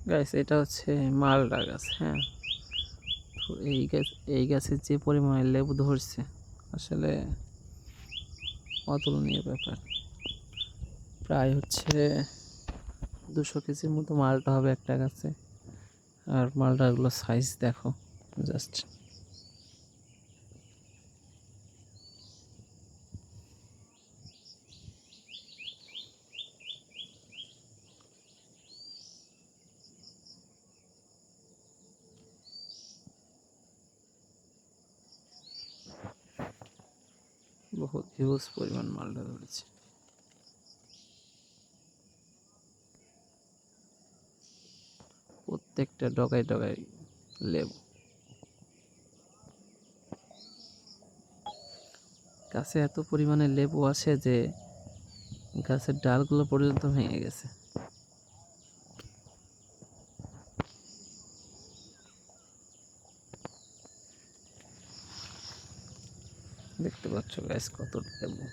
গাছ এটা হচ্ছে মালটা গাছ। হ্যাঁ, তো এই গাছের যে পরিমাণে লেবু ধরছে আসলে অতুলনীয় ব্যাপার। প্রায় হচ্ছে 200 কেজির মতো মালটা হবে একটা গাছে। আর মালটাগুলো সাইজ দেখো জাস্ট। বহুত হিউজ পরিমাণ মালটা ধরেছে। প্রত্যেকটা ডগায় ডগায় লেবু। গাছে এত পরিমাণে লেবু আছে যে গাছের ডালগুলো পর্যন্ত ভেঙে গেছে। দেখতে পাচ্ছ গাছ কত লেবু।